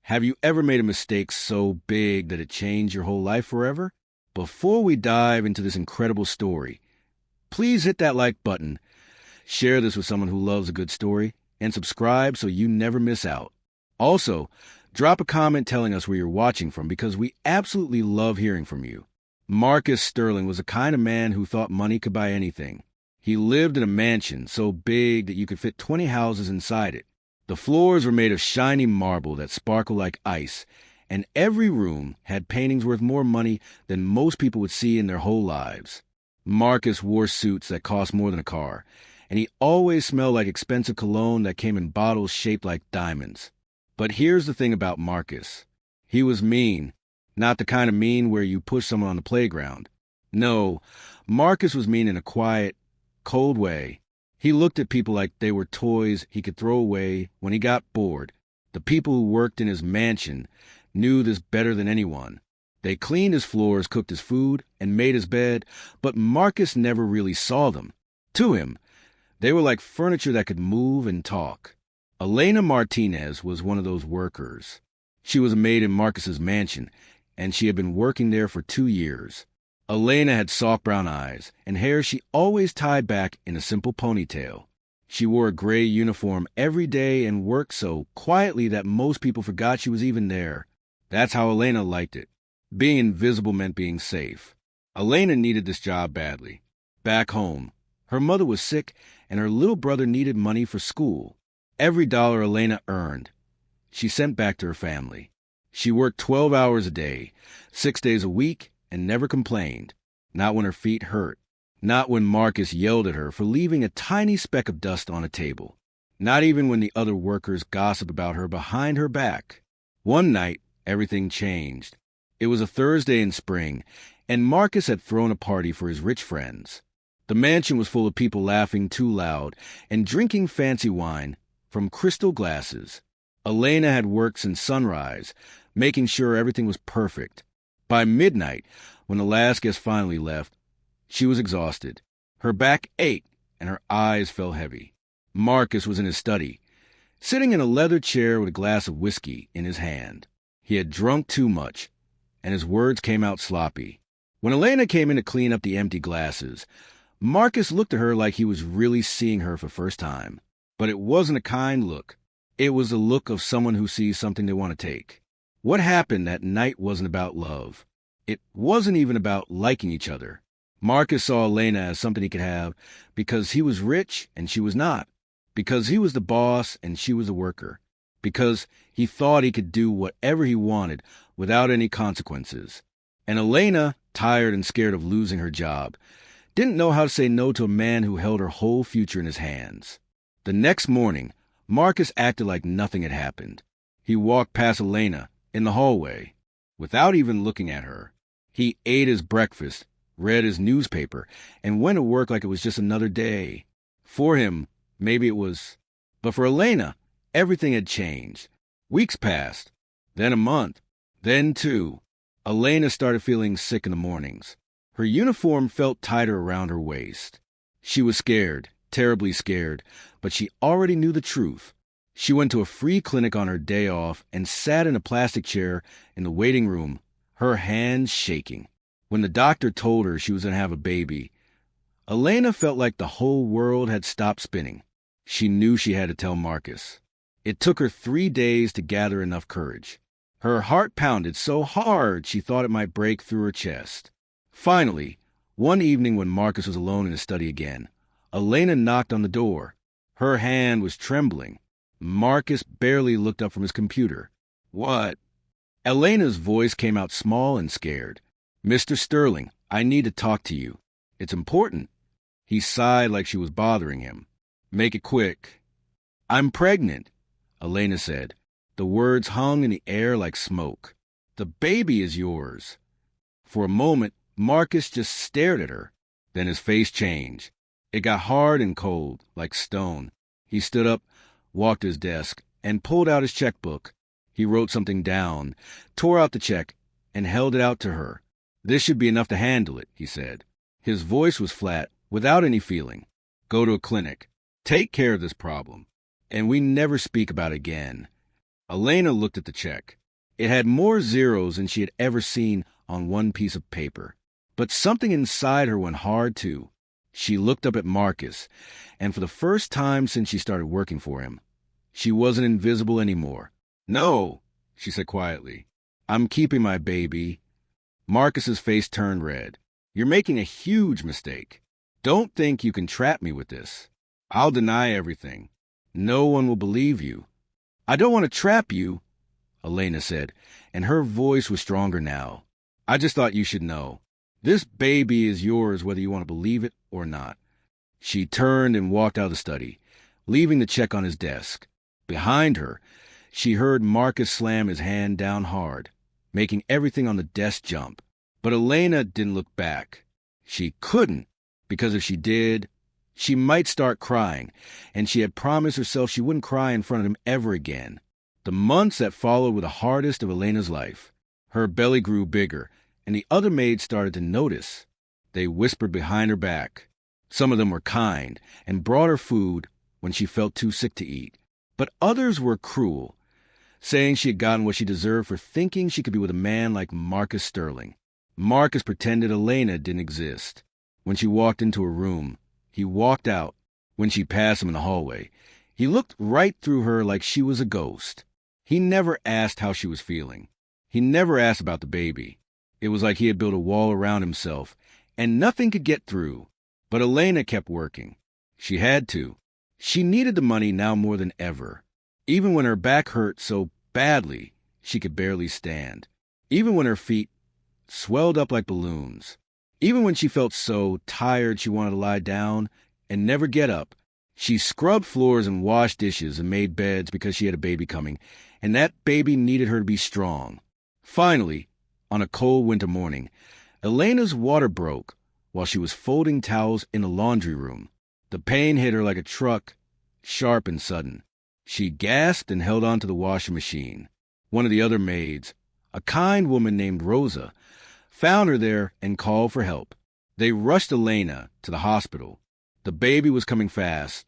Have you ever made a mistake so big that it changed your whole life forever? Before we dive into this incredible story, please hit that like button, share this with someone who loves a good story, and subscribe so you never miss out. Also, drop a comment telling us where you're watching from because we absolutely love hearing from you. Marcus Sterling was the kind of man who thought money could buy anything. He lived in a mansion so big that you could fit 20 houses inside it. The floors were made of shiny marble that sparkled like ice, and every room had paintings worth more money than most people would see in their whole lives. Marcus wore suits that cost more than a car, and he always smelled like expensive cologne that came in bottles shaped like diamonds. But here's the thing about Marcus. He was mean, not the kind of mean where you push someone on the playground. No, Marcus was mean in a quiet, cold way. He looked at people like they were toys he could throw away when he got bored. The people who worked in his mansion knew this better than anyone. They cleaned his floors, cooked his food, and made his bed, but Marcus never really saw them. To him, they were like furniture that could move and talk. Elena Martinez was one of those workers. She was a maid in Marcus's mansion, and she had been working there for 2 years. Elena had soft brown eyes and hair she always tied back in a simple ponytail. She wore a gray uniform every day and worked so quietly that most people forgot she was even there. That's how Elena liked it. Being invisible meant being safe. Elena needed this job badly. Back home, her mother was sick and her little brother needed money for school. Every dollar Elena earned, she sent back to her family. She worked 12 hours a day, 6 days a week, and never complained. Not when her feet hurt. Not when Marcus yelled at her for leaving a tiny speck of dust on a table. Not even when the other workers gossiped about her behind her back. One night, everything changed. It was a Thursday in spring, and Marcus had thrown a party for his rich friends. The mansion was full of people laughing too loud and drinking fancy wine from crystal glasses. Elena had worked since sunrise, making sure everything was perfect. By midnight, when the last guest finally left, she was exhausted. Her back ached and her eyes felt heavy. Marcus was in his study, sitting in a leather chair with a glass of whiskey in his hand. He had drunk too much, and his words came out sloppy. When Elena came in to clean up the empty glasses, Marcus looked at her like he was really seeing her for the first time. But it wasn't a kind look. It was the look of someone who sees something they want to take. What happened that night wasn't about love. It wasn't even about liking each other. Marcus saw Elena as something he could have because he was rich and she was not. Because he was the boss and she was a worker. Because he thought he could do whatever he wanted without any consequences. And Elena, tired and scared of losing her job, didn't know how to say no to a man who held her whole future in his hands. The next morning, Marcus acted like nothing had happened. He walked past Elena in the hallway without even looking at her. He ate his breakfast, read his newspaper, and went to work like it was just another day. For him, maybe it was. But for Elena, everything had changed. Weeks passed, then a month, then 2. Elena started feeling sick in the mornings. Her uniform felt tighter around her waist. She was scared, terribly scared, but she already knew the truth. She went to a free clinic on her day off and sat in a plastic chair in the waiting room, her hands shaking. When the doctor told her she was going to have a baby, Elena felt like the whole world had stopped spinning. She knew she had to tell Marcus. It took her 3 days to gather enough courage. Her heart pounded so hard she thought it might break through her chest. Finally, one evening when Marcus was alone in his study again, Elena knocked on the door. Her hand was trembling. Marcus barely looked up from his computer. "What?" Elena's voice came out small and scared. "Mr. Sterling, I need to talk to you. It's important." He sighed like she was bothering him. "Make it quick." "I'm pregnant," Elena said. The words hung in the air like smoke. "The baby is yours." For a moment, Marcus just stared at her. Then his face changed. It got hard and cold, like stone. He stood up, walked to his desk, and pulled out his checkbook. He wrote something down, tore out the check, and held it out to her. "This should be enough to handle it," he said. His voice was flat, without any feeling. "Go to a clinic. Take care of this problem. And we never speak about it again." Elena looked at the check. It had more zeros than she had ever seen on one piece of paper. But something inside her went hard, too. She looked up at Marcus, and for the first time since she started working for him, she wasn't invisible anymore. "No," she said quietly. "I'm keeping my baby." Marcus's face turned red. "You're making a huge mistake. Don't think you can trap me with this. I'll deny everything. No one will believe you." "I don't want to trap you," Elena said, and her voice was stronger now. "I just thought you should know. This baby is yours whether you want to believe it or not." She turned and walked out of the study, leaving the check on his desk. Behind her, she heard Marcus slam his hand down hard, making everything on the desk jump. But Elena didn't look back. She couldn't, because if she did, she might start crying, and she had promised herself she wouldn't cry in front of him ever again. The months that followed were the hardest of Elena's life. Her belly grew bigger, and the other maids started to notice. They whispered behind her back. Some of them were kind and brought her food when she felt too sick to eat. But others were cruel, saying she had gotten what she deserved for thinking she could be with a man like Marcus Sterling. Marcus pretended Elena didn't exist. When she walked into a room, he walked out. When she passed him in the hallway, he looked right through her like she was a ghost. He never asked how she was feeling. He never asked about the baby. It was like he had built a wall around himself, and nothing could get through. But Elena kept working. She had to. She needed the money now more than ever. Even when her back hurt so badly she could barely stand. Even when her feet swelled up like balloons. Even when she felt so tired she wanted to lie down and never get up. She scrubbed floors and washed dishes and made beds because she had a baby coming, and that baby needed her to be strong. Finally, on a cold winter morning, Elena's water broke while she was folding towels in the laundry room. The pain hit her like a truck, sharp and sudden. She gasped and held on to the washing machine. One of the other maids, a kind woman named Rosa, found her there and called for help. They rushed Elena to the hospital. The baby was coming fast,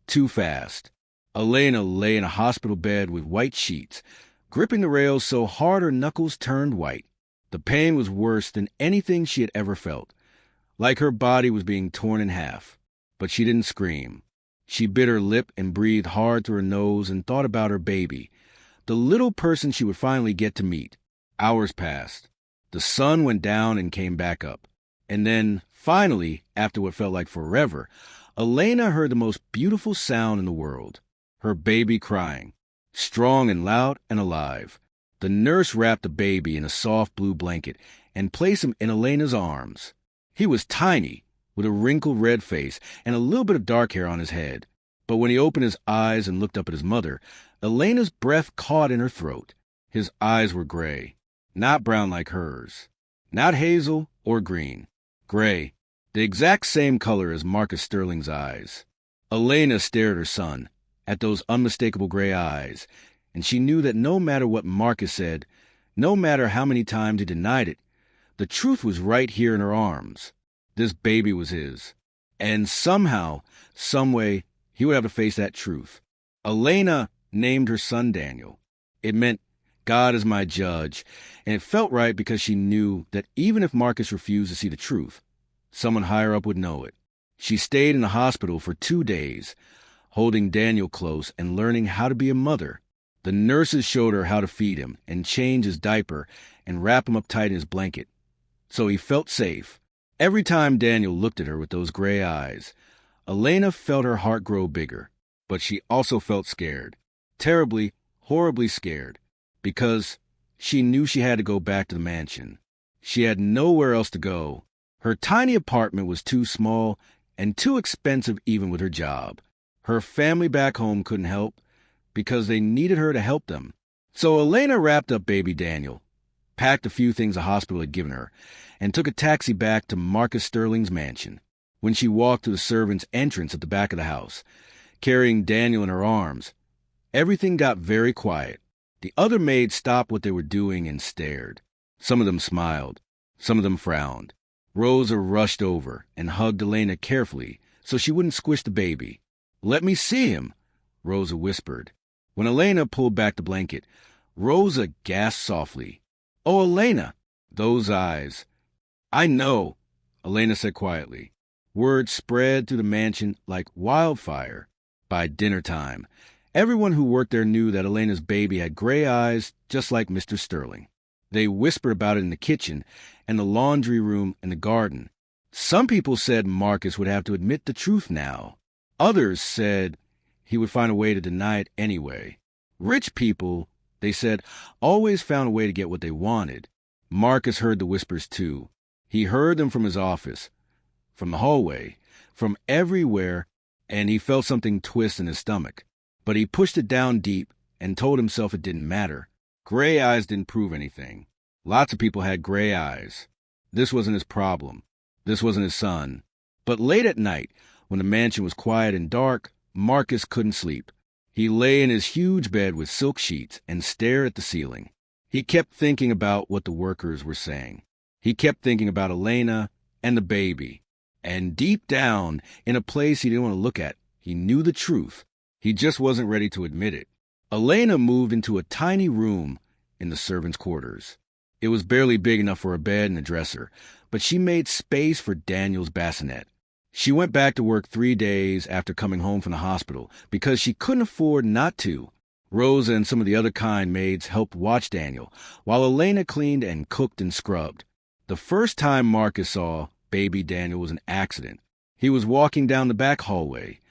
too fast. Elena lay in a hospital bed with white sheets, gripping the rails so hard her knuckles turned white. The pain was worse than anything she had ever felt, like her body was being torn in half. But she didn't scream. She bit her lip and breathed hard through her nose and thought about her baby, the little person she would finally get to meet. Hours passed. The sun went down and came back up. And then, finally, after what felt like forever, Elena heard the most beautiful sound in the world. Her baby crying, strong and loud and alive. The nurse wrapped the baby in a soft blue blanket and placed him in Elena's arms. He was tiny, with a wrinkled red face and a little bit of dark hair on his head. But when he opened his eyes and looked up at his mother, Elena's breath caught in her throat. His eyes were gray, not brown like hers, not hazel or green. Gray, the exact same color as Marcus Sterling's eyes. Elena stared at her son, at those unmistakable gray eyes, and she knew that no matter what Marcus said, no matter how many times he denied it, the truth was right here in her arms. This baby was his. And somehow, someway, he would have to face that truth. Elena named her son Daniel. It meant, God is my judge, and it felt right because she knew that even if Marcus refused to see the truth, someone higher up would know it. She stayed in the hospital for 2 days, holding Daniel close and learning how to be a mother. The nurses showed her how to feed him and change his diaper and wrap him up tight in his blanket, so he felt safe. Every time Daniel looked at her with those gray eyes, Elena felt her heart grow bigger, but she also felt scared, terribly, horribly scared, because she knew she had to go back to the mansion. She had nowhere else to go. Her tiny apartment was too small and too expensive even with her job. Her family back home couldn't help because they needed her to help them. So Elena wrapped up baby Daniel, packed a few things the hospital had given her, and took a taxi back to Marcus Sterling's mansion. When she walked to the servants' entrance at the back of the house, carrying Daniel in her arms, everything got very quiet. The other maids stopped what they were doing and stared. Some of them smiled. Some of them frowned. Rosa rushed over and hugged Elena carefully so she wouldn't squish the baby. "Let me see him," Rosa whispered. When Elena pulled back the blanket, Rosa gasped softly. "Oh, Elena!" Those eyes. "I know," Elena said quietly. Word spread through the mansion like wildfire. By dinner time, everyone who worked there knew that Elena's baby had gray eyes just like Mr. Sterling. They whispered about it in the kitchen and the laundry room and the garden. Some people said Marcus would have to admit the truth now. Others said he would find a way to deny it anyway. Rich people, they said, always found a way to get what they wanted. Marcus heard the whispers too. He heard them from his office, from the hallway, from everywhere, and he felt something twist in his stomach. But he pushed it down deep and told himself it didn't matter. Gray eyes didn't prove anything. Lots of people had gray eyes. This wasn't his problem. This wasn't his son. But late at night, when the mansion was quiet and dark, Marcus couldn't sleep. He lay in his huge bed with silk sheets and stared at the ceiling. He kept thinking about what the workers were saying. He kept thinking about Elena and the baby. And deep down, in a place he didn't want to look at, he knew the truth. He just wasn't ready to admit it. Elena moved into a tiny room in the servants' quarters. It was barely big enough for a bed and a dresser, but she made space for Daniel's bassinet. She went back to work 3 days after coming home from the hospital because she couldn't afford not to. Rosa and some of the other kind maids helped watch Daniel, while Elena cleaned and cooked and scrubbed. The first time Marcus saw baby Daniel was an accident. He was walking down the back hallway,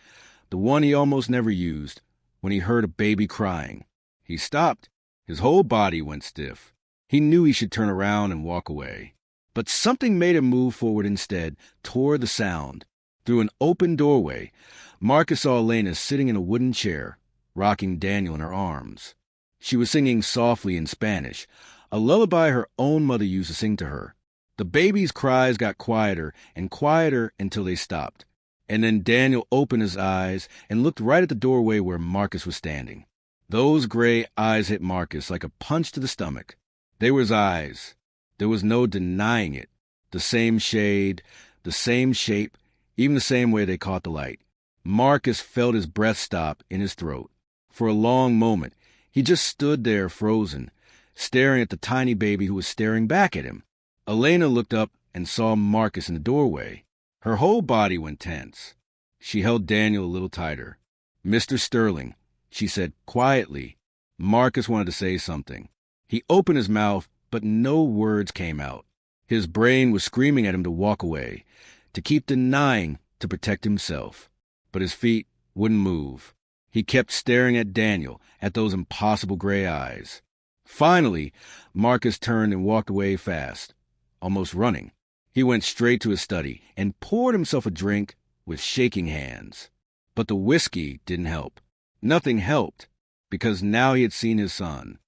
the one he almost never used, when he heard a baby crying. He stopped. His whole body went stiff. He knew he should turn around and walk away. But something made him move forward instead, toward the sound. Through an open doorway, Marcus saw Elena sitting in a wooden chair, rocking Daniel in her arms. She was singing softly in Spanish, a lullaby her own mother used to sing to her. The baby's cries got quieter and quieter until they stopped. And then Daniel opened his eyes and looked right at the doorway where Marcus was standing. Those gray eyes hit Marcus like a punch to the stomach. They were his eyes. There was no denying it. The same shade, the same shape, even the same way they caught the light. Marcus felt his breath stop in his throat. For a long moment, he just stood there frozen, staring at the tiny baby who was staring back at him. Elena looked up and saw Marcus in the doorway. Her whole body went tense. She held Daniel a little tighter. "Mr. Sterling," she said quietly. Marcus wanted to say something. He opened his mouth, but no words came out. His brain was screaming at him to walk away, to keep denying, to protect himself. But his feet wouldn't move. He kept staring at Daniel, at those impossible gray eyes. Finally, Marcus turned and walked away fast, almost running. He went straight to his study and poured himself a drink with shaking hands. But the whiskey didn't help. Nothing helped, because now he had seen his son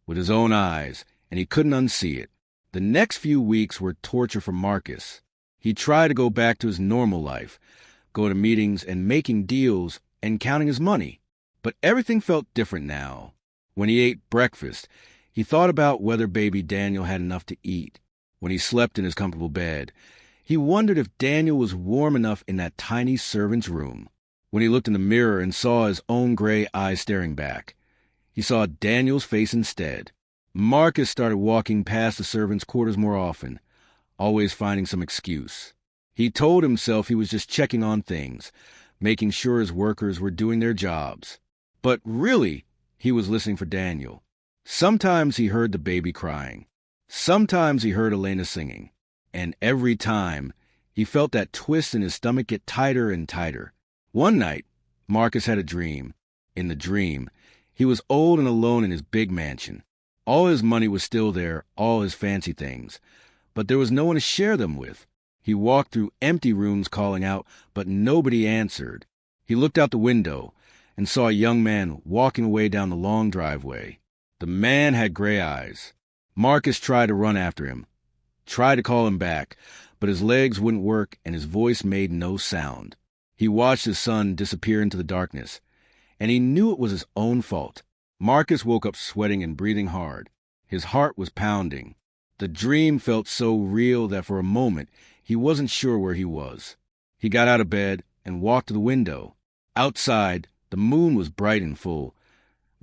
with his own eyes, and he couldn't unsee it. The next few weeks were torture for Marcus. He tried to go back to his normal life, go to meetings and making deals and counting his money. But everything felt different now. When he ate breakfast, he thought about whether baby Daniel had enough to eat. When he slept in his comfortable bed, he wondered if Daniel was warm enough in that tiny servant's room. When he looked in the mirror and saw his own gray eyes staring back, he saw Daniel's face instead. Marcus started walking past the servants' quarters more often, always finding some excuse. He told himself he was just checking on things, making sure his workers were doing their jobs. But really, he was listening for Daniel. Sometimes he heard the baby crying. Sometimes he heard Elena singing. And every time, he felt that twist in his stomach get tighter and tighter. One night, Marcus had a dream. In the dream, he was old and alone in his big mansion. All his money was still there, all his fancy things. But there was no one to share them with. He walked through empty rooms calling out, but nobody answered. He looked out the window and saw a young man walking away down the long driveway. The man had gray eyes. Marcus tried to run after him, tried to call him back, but his legs wouldn't work and his voice made no sound. He watched his son disappear into the darkness, and he knew it was his own fault. Marcus woke up sweating and breathing hard. His heart was pounding. The dream felt so real that for a moment he wasn't sure where he was. He got out of bed and walked to the window. Outside, the moon was bright and full.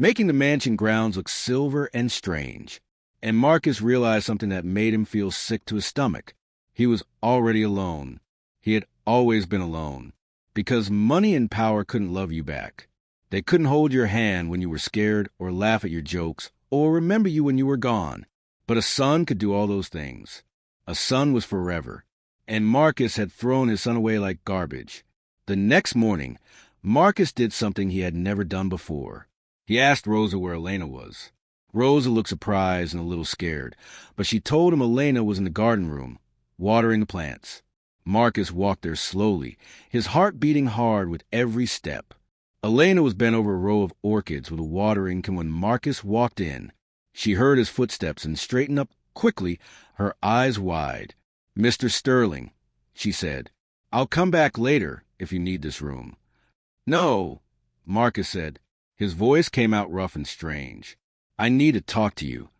making the mansion grounds look silver and strange. And Marcus realized something that made him feel sick to his stomach. He was already alone. He had always been alone. Because money and power couldn't love you back. They couldn't hold your hand when you were scared or laugh at your jokes or remember you when you were gone. But a son could do all those things. A son was forever. And Marcus had thrown his son away like garbage. The next morning, Marcus did something he had never done before. He asked Rosa where Elena was. Rosa looked surprised and a little scared, but she told him Elena was in the garden room, watering the plants. Marcus walked there slowly, his heart beating hard with every step. Elena was bent over a row of orchids with a watering can when Marcus walked in. She heard his footsteps and straightened up quickly, her eyes wide. "Mr. Sterling," she said, "I'll come back later if you need this room." "No," Marcus said. His voice came out rough and strange. "I need to talk to you."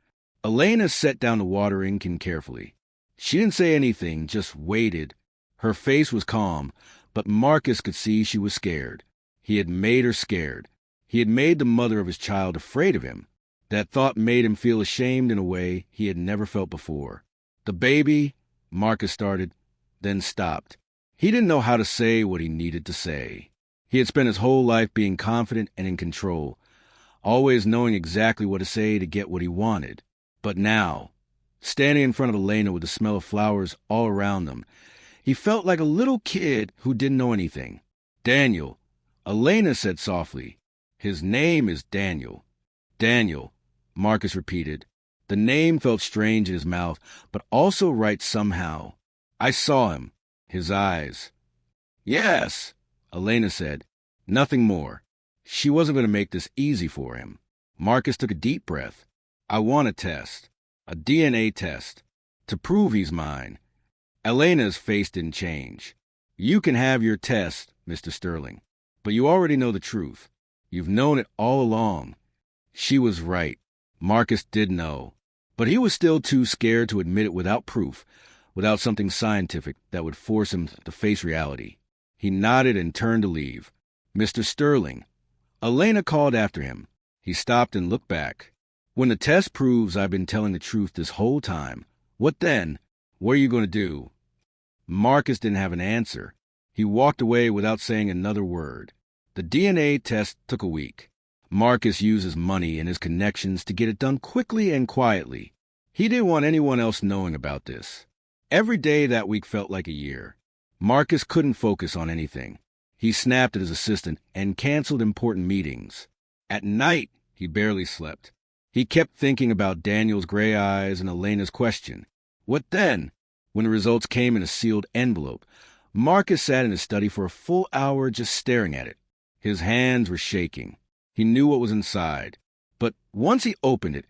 Elena set down the watering can carefully. She didn't say anything, just waited. Her face was calm, but Marcus could see she was scared. He had made her scared. He had made the mother of his child afraid of him. That thought made him feel ashamed in a way he had never felt before. "The baby," Marcus started, then stopped. He didn't know how to say what he needed to say. He had spent his whole life being confident and in control, always knowing exactly what to say to get what he wanted. But now, standing in front of Elena with the smell of flowers all around them, he felt like a little kid who didn't know anything. "Daniel," Elena said softly. "His name is Daniel." "Daniel," Marcus repeated. The name felt strange in his mouth, but also right somehow. "I saw him. His eyes." "Yes," Elena said. Nothing more. She wasn't going to make this easy for him. Marcus took a deep breath. "I want a test. A DNA test. To prove he's mine." Elena's face didn't change. "You can have your test, Mr. Sterling. But you already know the truth. You've known it all along." She was right. Marcus did know. But he was still too scared to admit it without proof, without something scientific that would force him to face reality. He nodded and turned to leave. "Mr. Sterling." Elena called after him. He stopped and looked back. "When the test proves I've been telling the truth this whole time, what then? What are you going to do?" Marcus didn't have an answer. He walked away without saying another word. The DNA test took a week. Marcus used his money and his connections to get it done quickly and quietly. He didn't want anyone else knowing about this. Every day that week felt like a year. Marcus couldn't focus on anything. He snapped at his assistant and canceled important meetings. At night, he barely slept. He kept thinking about Daniel's gray eyes and Elena's question. What then? When the results came in a sealed envelope, Marcus sat in his study for a full hour just staring at it. His hands were shaking. He knew what was inside. But once he opened it,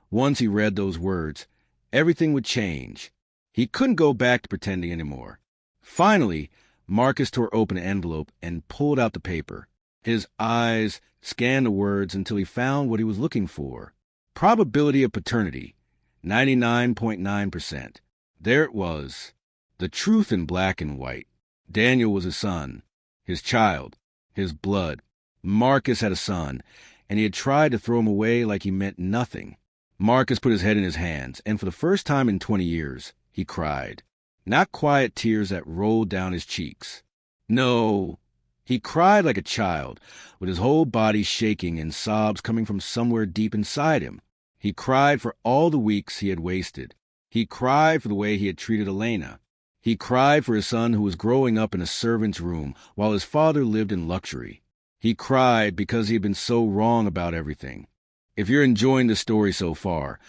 once he read those words, everything would change. He couldn't go back to pretending anymore. Finally, Marcus tore open an envelope and pulled out the paper. His eyes scanned the words until he found what he was looking for. Probability of paternity, 99.9%. There it was. The truth in black and white. Daniel was his son, his child, his blood. Marcus had a son, and he had tried to throw him away like he meant nothing. Marcus put his head in his hands, and for the first time in 20 years, he cried. Not quiet tears that rolled down his cheeks. No, he cried like a child, with his whole body shaking and sobs coming from somewhere deep inside him. He cried for all the weeks he had wasted. He cried for the way he had treated Elena. He cried for his son who was growing up in a servant's room while his father lived in luxury. He cried because he had been so wrong about everything. If you're enjoying this story so far,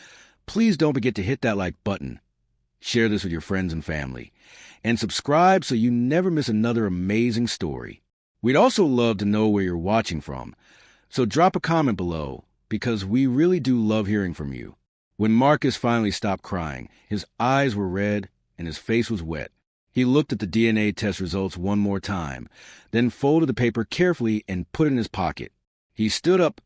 please don't forget to hit that like button. Share this with your friends and family. And subscribe so you never miss another amazing story. We'd also love to know where you're watching from. So drop a comment below, because we really do love hearing from you. When Marcus finally stopped crying, his eyes were red and his face was wet. He looked at the DNA test results one more time, then folded the paper carefully and put it in his pocket. He stood up,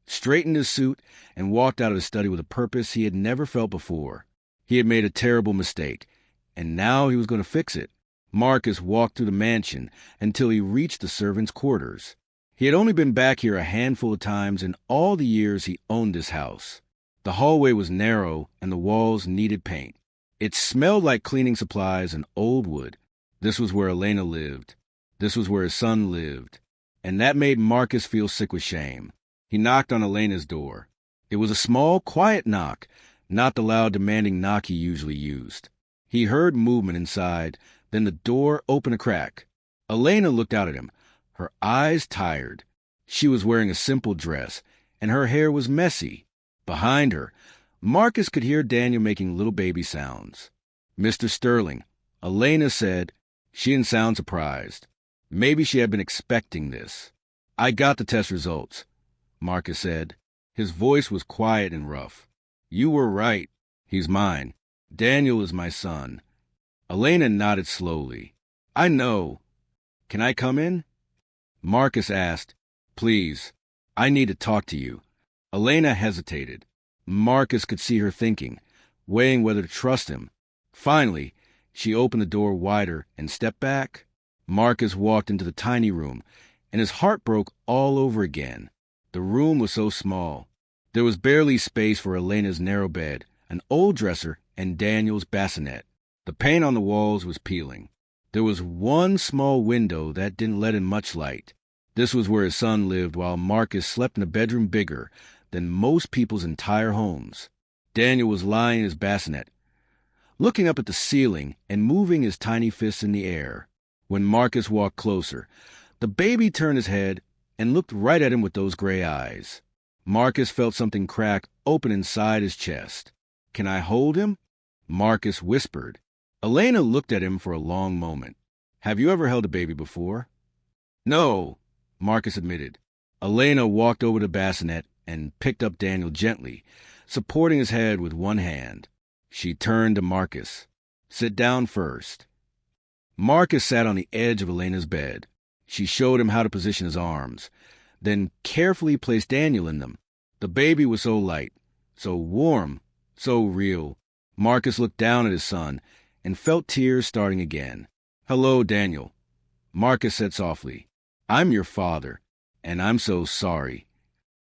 straightened his suit, and walked out of his study with a purpose he had never felt before. He had made a terrible mistake, and now he was going to fix it. Marcus walked through the mansion until he reached the servants' quarters. He had only been back here a handful of times in all the years he owned this house. The hallway was narrow and the walls needed paint. It smelled like cleaning supplies and old wood. This was where Elena lived. This was where his son lived. And that made Marcus feel sick with shame. He knocked on Elena's door. It was a small, quiet knock, not the loud, demanding knock he usually used. He heard movement inside, then the door opened a crack. Elena looked out at him, her eyes tired. She was wearing a simple dress, and her hair was messy. Behind her, Marcus could hear Daniel making little baby sounds. "Mr. Sterling," Elena said. She didn't sound surprised. Maybe she had been expecting this. "I got the test results," Marcus said. His voice was quiet and rough. "You were right. He's mine. Daniel is my son." Elena nodded slowly. "I know. Can I come in?" Marcus asked. "Please. I need to talk to you." Elena hesitated. Marcus could see her thinking, weighing whether to trust him. Finally, she opened the door wider and stepped back. Marcus walked into the tiny room, and his heart broke all over again. The room was so small. There was barely space for Elena's narrow bed, an old dresser, and Daniel's bassinet. The paint on the walls was peeling. There was one small window that didn't let in much light. This was where his son lived while Marcus slept in a bedroom bigger than most people's entire homes. Daniel was lying in his bassinet, looking up at the ceiling and moving his tiny fists in the air. When Marcus walked closer, the baby turned his head and looked right at him with those gray eyes. Marcus felt something crack open inside his chest. "Can I hold him?" Marcus whispered. Elena looked at him for a long moment. "Have you ever held a baby before?" "No," Marcus admitted. Elena walked over to the bassinet and picked up Daniel gently, supporting his head with one hand. She turned to Marcus. "Sit down first." Marcus sat on the edge of Elena's bed. She showed him how to position his arms, then carefully placed Daniel in them. The baby was so light, so warm, so real. Marcus looked down at his son and felt tears starting again. "Hello, Daniel," Marcus said softly. "I'm your father, and I'm so sorry."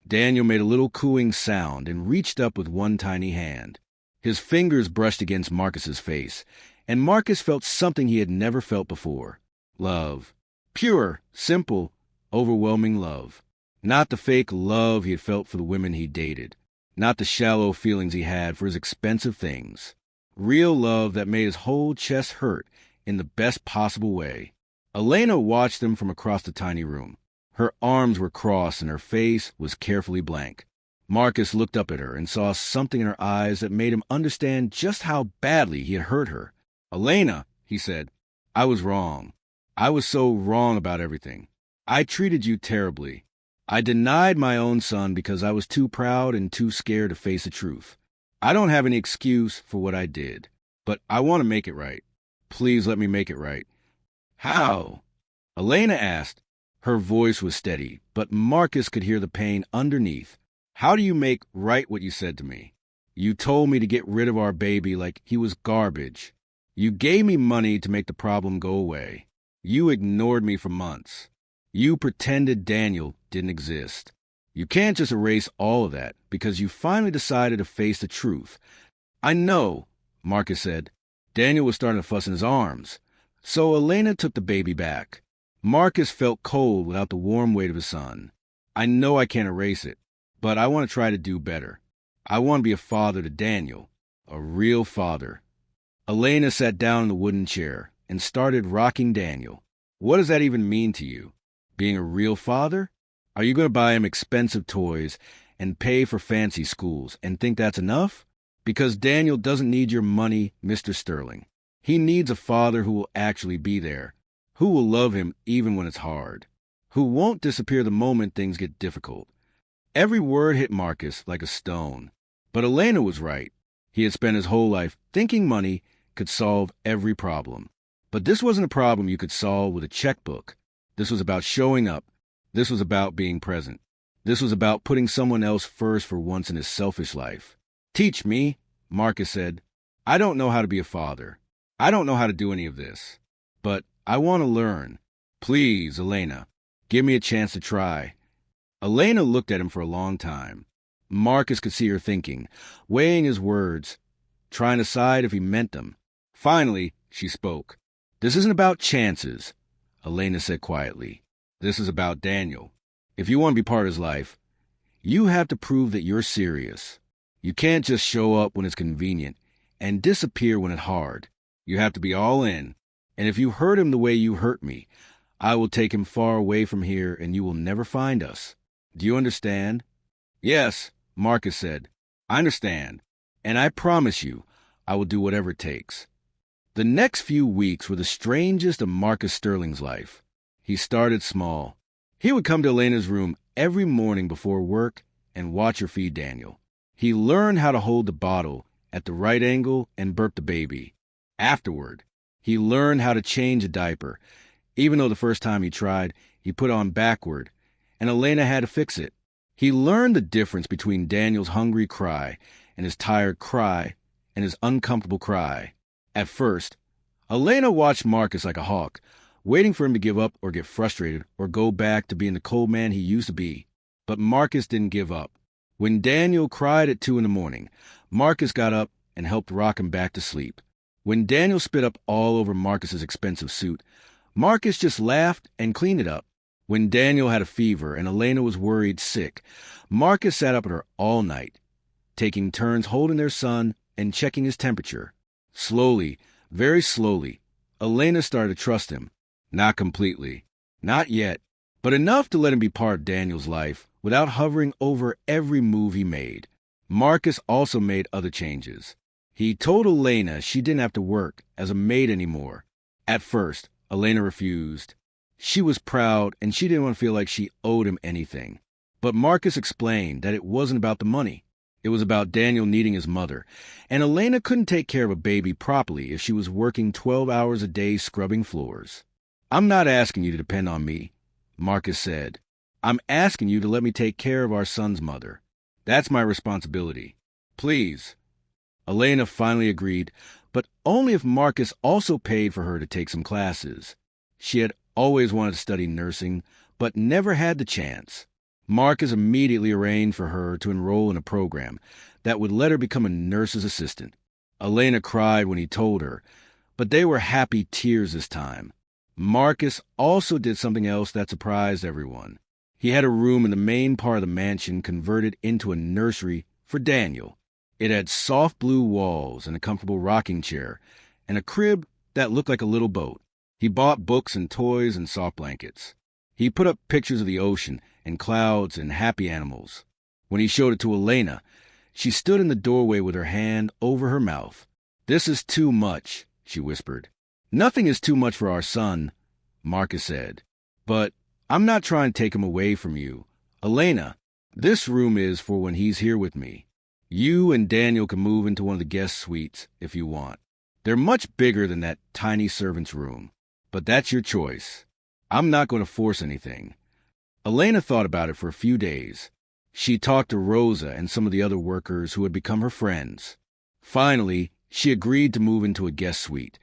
Daniel made a little cooing sound and reached up with one tiny hand. His fingers brushed against Marcus's face, and Marcus felt something he had never felt before. Love. Pure, simple, overwhelming love. Not the fake love he had felt for the women he dated. Not the shallow feelings he had for his expensive things. Real love that made his whole chest hurt in the best possible way. Elena watched them from across the tiny room. Her arms were crossed and her face was carefully blank. Marcus looked up at her and saw something in her eyes that made him understand just how badly he had hurt her. "Elena," he said, "I was wrong. I was so wrong about everything. I treated you terribly. I denied my own son because I was too proud and too scared to face the truth. I don't have any excuse for what I did, but I want to make it right. Please let me make it right." "How?" Elena asked. Her voice was steady, but Marcus could hear the pain underneath. "How do you make right what you said to me? You told me to get rid of our baby like he was garbage. You gave me money to make the problem go away. You ignored me for months. You pretended Daniel didn't exist. You can't just erase all of that because you finally decided to face the truth." "I know," Marcus said. Daniel was starting to fuss in his arms, so Elena took the baby back. Marcus felt cold without the warm weight of his son. "I know I can't erase it, but I want to try to do better. I want to be a father to Daniel, a real father." Elena sat down in the wooden chair and started rocking Daniel. "What does that even mean to you? Being a real father? Are you going to buy him expensive toys and pay for fancy schools and think that's enough? Because Daniel doesn't need your money, Mr. Sterling. He needs a father who will actually be there, who will love him even when it's hard, who won't disappear the moment things get difficult." Every word hit Marcus like a stone. But Elena was right. He had spent his whole life thinking money could solve every problem. But this wasn't a problem you could solve with a checkbook. This was about showing up. This was about being present. This was about putting someone else first for once in his selfish life. "Teach me," Marcus said. "I don't know how to be a father. I don't know how to do any of this. But I want to learn. Please, Elena." Give me a chance to try. Elena looked at him for a long time. Marcus could see her thinking, weighing his words, trying to decide if he meant them. Finally, she spoke. This isn't about chances, Elena said quietly. This is about Daniel. If you want to be part of his life, you have to prove that you're serious. You can't just show up when it's convenient and disappear when it's hard. You have to be all in. And if you hurt him the way you hurt me, I will take him far away from here and you will never find us. Do you understand? Yes, Marcus said. I understand. And I promise you, I will do whatever it takes. The next few weeks were the strangest of Marcus Sterling's life. He started small. He would come to Elena's room every morning before work and watch her feed Daniel. He learned how to hold the bottle at the right angle and burp the baby. Afterward, he learned how to change a diaper. Even though the first time he tried, he put on backward, and Elena had to fix it. He learned the difference between Daniel's hungry cry and his tired cry and his uncomfortable cry. At first, Elena watched Marcus like a hawk, waiting for him to give up or get frustrated or go back to being the cold man he used to be. But Marcus didn't give up. When Daniel cried at 2 a.m, Marcus got up and helped rock him back to sleep. When Daniel spit up all over Marcus's expensive suit, Marcus just laughed and cleaned it up. When Daniel had a fever and Elena was worried sick, Marcus sat up at her all night, taking turns holding their son and checking his temperature. Slowly, very slowly, Elena started to trust him. Not completely. Not yet. But enough to let him be part of Daniel's life without hovering over every move he made. Marcus also made other changes. He told Elena she didn't have to work as a maid anymore. At first, Elena refused. She was proud and she didn't want to feel like she owed him anything. But Marcus explained that it wasn't about the money. It was about Daniel needing his mother, and Elena couldn't take care of a baby properly if she was working 12 hours a day scrubbing floors. I'm not asking you to depend on me, Marcus said. I'm asking you to let me take care of our son's mother. That's my responsibility. Please. Elena finally agreed, but only if Marcus also paid for her to take some classes. She had always wanted to study nursing, but never had the chance. Marcus immediately arranged for her to enroll in a program that would let her become a nurse's assistant. Elena cried when he told her, but they were happy tears this time. Marcus also did something else that surprised everyone. He had a room in the main part of the mansion converted into a nursery for Daniel. It had soft blue walls and a comfortable rocking chair and a crib that looked like a little boat. He bought books and toys and soft blankets. He put up pictures of the ocean and clouds and happy animals. When he showed it to Elena, she stood in the doorway with her hand over her mouth. This is too much, she whispered. Nothing is too much for our son, Marcus said. But I'm not trying to take him away from you. Elena, this room is for when he's here with me. You and Daniel can move into one of the guest suites if you want. They're much bigger than that tiny servant's room. But that's your choice. I'm not going to force anything. Elena thought about it for a few days. She talked to Rosa and some of the other workers who had become her friends. Finally, she agreed to move into a guest suite,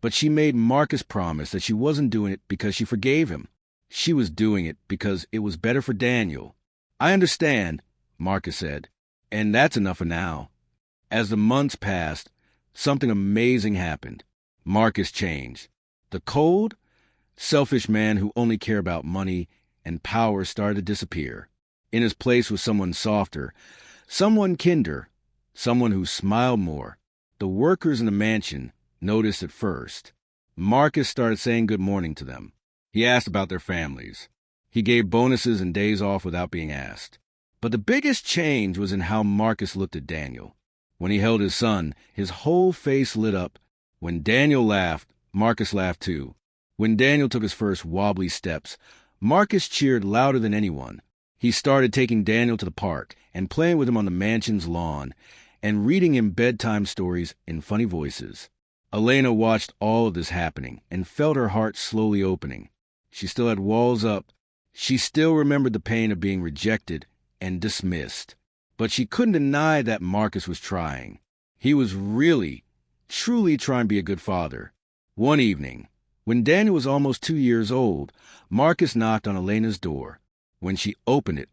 but she made Marcus promise that she wasn't doing it because she forgave him. She was doing it because it was better for Daniel. I understand, Marcus said, and that's enough for now. As the months passed, something amazing happened. Marcus changed. The cold, selfish man who only cared about money and power started to disappear. In his place was someone softer, someone kinder, someone who smiled more. The workers in the mansion noticed at first. Marcus started saying good morning to them. He asked about their families. He gave bonuses and days off without being asked. But the biggest change was in how Marcus looked at Daniel. When he held his son, his whole face lit up. When Daniel laughed, Marcus laughed too. When Daniel took his first wobbly steps, Marcus cheered louder than anyone. He started taking Daniel to the park and playing with him on the mansion's lawn and reading him bedtime stories in funny voices. Elena watched all of this happening and felt her heart slowly opening. She still had walls up. She still remembered the pain of being rejected and dismissed. But she couldn't deny that Marcus was trying. He was really, truly trying to be a good father. One evening, When Daniel was almost 2 years old, Marcus knocked on Elena's door. When she opened it,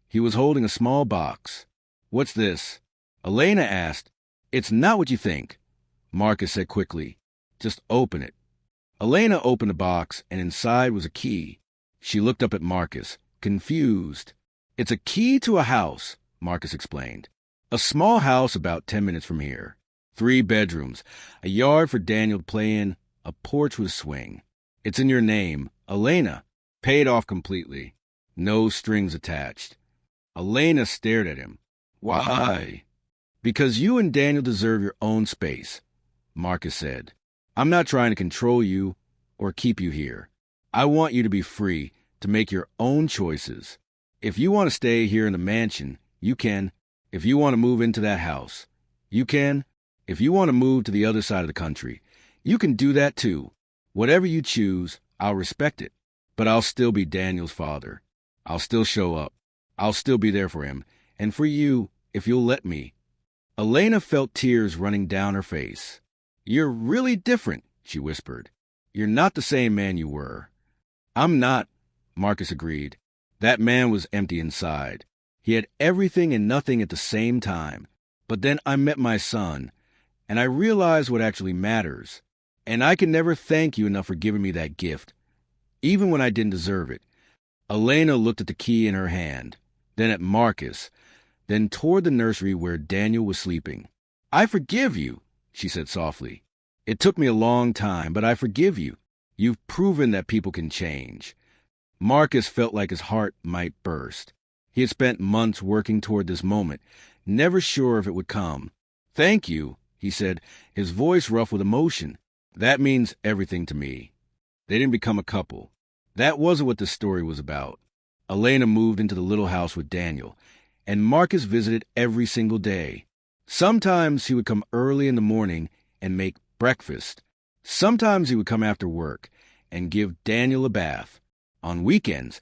he was holding a small box. "What's this?" Elena asked. "It's not what you think," Marcus said quickly. "Just open it." Elena opened the box, and inside was a key. She looked up at Marcus, confused. "It's a key to a house," Marcus explained. "A small house about 10 minutes from here. 3 bedrooms, a yard for Daniel to play in, a porch with a swing. It's in your name, Elena. Paid off completely. No strings attached." Elena stared at him. "Why?" "Because you and Daniel deserve your own space," Marcus said. "I'm not trying to control you or keep you here. I want you to be free to make your own choices. If you want to stay here in the mansion, you can. If you want to move into that house, you can. If you want to move to the other side of the country, you can do that too. Whatever you choose, I'll respect it. But I'll still be Daniel's father. I'll still show up. I'll still be there for him, and for you, if you'll let me." Elena felt tears running down her face. "You're really different," she whispered. "You're not the same man you were." "I'm not," Marcus agreed. That man was empty inside. He had everything and nothing at the same time. But then I met my son, and I realized what actually matters. And I can never thank you enough for giving me that gift, even when I didn't deserve it. Elena looked at the key in her hand, then at Marcus, then toward the nursery where Daniel was sleeping. "I forgive you," she said softly. "It took me a long time, but I forgive you. You've proven that people can change." Marcus felt like his heart might burst. He had spent months working toward this moment, never sure if it would come. "Thank you," he said, his voice rough with emotion. "That means everything to me." They didn't become a couple. That wasn't what this story was about. Elena moved into the little house with Daniel, and Marcus visited every single day. Sometimes he would come early in the morning and make breakfast. Sometimes he would come after work and give Daniel a bath. On weekends,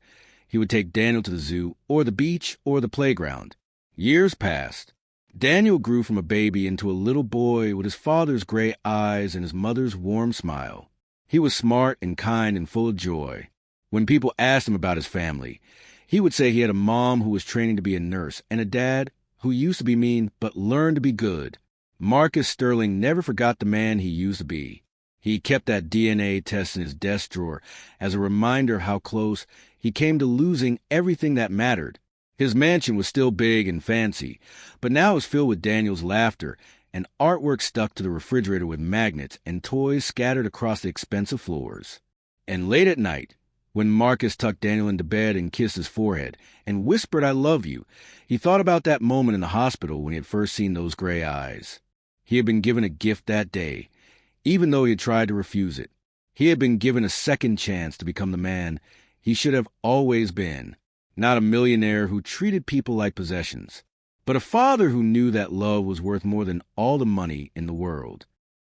he would take Daniel to the zoo or the beach or the playground. Years passed. Daniel grew from a baby into a little boy with his father's gray eyes and his mother's warm smile. He was smart and kind and full of joy. When people asked him about his family, he would say he had a mom who was training to be a nurse and a dad who used to be mean but learned to be good. Marcus Sterling never forgot the man he used to be. He kept that DNA test in his desk drawer as a reminder how close he came to losing everything that mattered. His mansion was still big and fancy, but now it was filled with Daniel's laughter and artwork stuck to the refrigerator with magnets and toys scattered across the expensive floors. And late at night, when Marcus tucked Daniel into bed and kissed his forehead and whispered, "I love you," he thought about that moment in the hospital when he had first seen those gray eyes. He had been given a gift that day, even though he had tried to refuse it. He had been given a second chance to become the man he should have always been. Not a millionaire who treated people like possessions, but a father who knew that love was worth more than all the money in the world.